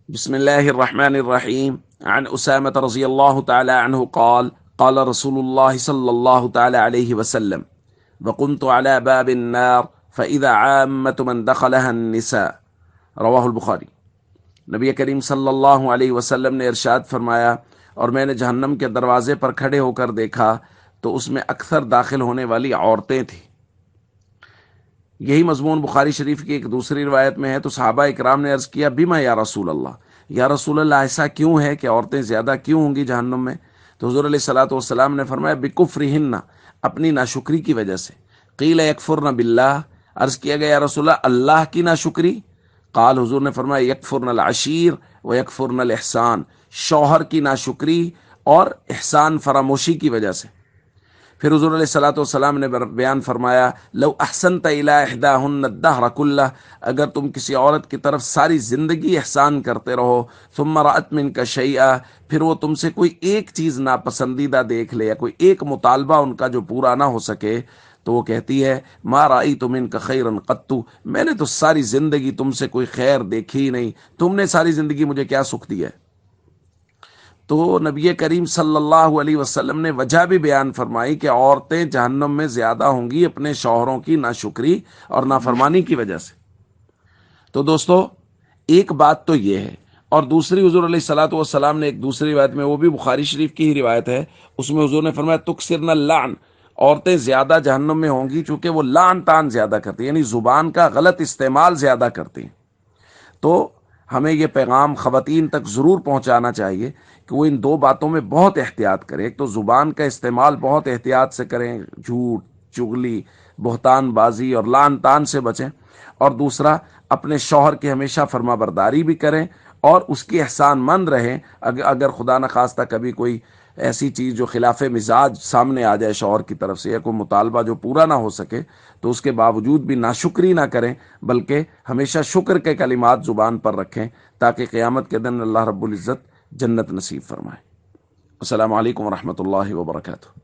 بسم الله الرحمن الرحيم. عن أسامة رضي الله تعالى عنه قال قال رسول الله صلى الله تعالى عليه وسلم: وكنت على باب النار فإذا عامة من دخلها النساء. رواہ البخاری۔ نبی کریم صلی اللہ علیہ وسلم نے ارشاد فرمایا، اور میں نے جہنم کے دروازے پر کھڑے ہو کر دیکھا تو اس میں اکثر داخل ہونے والی عورتیں تھیں۔ یہی مضمون بخاری شریف کی ایک دوسری روایت میں ہے۔ تو صحابہ اکرام نے عرض کیا، بما یا رسول اللہ، یا رسول اللہ ایسا کیوں ہے کہ عورتیں زیادہ کیوں ہوں گی جہنم میں؟ تو حضور علیہ الصلوۃ والسلام نے فرمایا، بکفرہن، اپنی ناشکری کی وجہ سے۔ قیل یکفرن باللہ، عرض کیا گیا یا رسول اللہ، اللہ کی ناشکری؟ قال، حضور نے فرمایا، یکفرن العشیر و یکفرن الاحسان، شوہر کی ناشکری اور احسان فراموشی کی وجہ سے۔ پھر حضور علیہ الصلوۃ والسلام نے بیان فرمایا، لو احسنت الی احداہن الدہر کلہ، اگر تم کسی عورت کی طرف ساری زندگی احسان کرتے رہو، ثم رأت منک شیئا، پھر وہ تم سے کوئی ایک چیز ناپسندیدہ دیکھ لے یا کوئی ایک مطالبہ ان کا جو پورا نہ ہو سکے، تو وہ کہتی ہے، ما رأیت منک خیرا قط، میں نے تو ساری زندگی تم سے کوئی خیر دیکھی ہی نہیں، تم نے ساری زندگی مجھے کیا سکھ دیا ہے؟ تو نبی کریم صلی اللہ علیہ وسلم نے وجہ بھی بیان فرمائی کہ عورتیں جہنم میں زیادہ ہوں گی اپنے شوہروں کی ناشکری اور نافرمانی کی وجہ سے۔ تو دوستو، ایک بات تو یہ ہے، اور دوسری حضور علیہ الصلوۃ والسلام نے ایک دوسری روایت میں، وہ بھی بخاری شریف کی ہی روایت ہے، اس میں حضور نے فرمایا، تکثرن اللعن، عورتیں زیادہ جہنم میں ہوں گی چونکہ وہ لعن تان زیادہ کرتی ہیں، یعنی زبان کا غلط استعمال زیادہ کرتی ہیں۔ تو ہمیں یہ پیغام خواتین تک ضرور پہنچانا چاہیے کہ وہ ان دو باتوں میں بہت احتیاط کریں۔ ایک تو زبان کا استعمال بہت احتیاط سے کریں، جھوٹ، چغلی، بہتان بازی اور لعن تان سے بچیں، اور دوسرا اپنے شوہر کی ہمیشہ فرما برداری بھی کریں اور اس کی احسان مند رہیں۔ اگر خدا نخواستہ کبھی کوئی ایسی چیز جو خلاف مزاج سامنے آ جائے شوہر کی طرف سے، یا کوئی مطالبہ جو پورا نہ ہو سکے، تو اس کے باوجود بھی ناشکری نہ کریں، بلکہ ہمیشہ شکر کے کلمات زبان پر رکھیں، تاکہ قیامت کے دن اللہ رب العزت جنت نصیب فرمائے۔ السلام علیکم ورحمۃ اللہ وبرکاتہ۔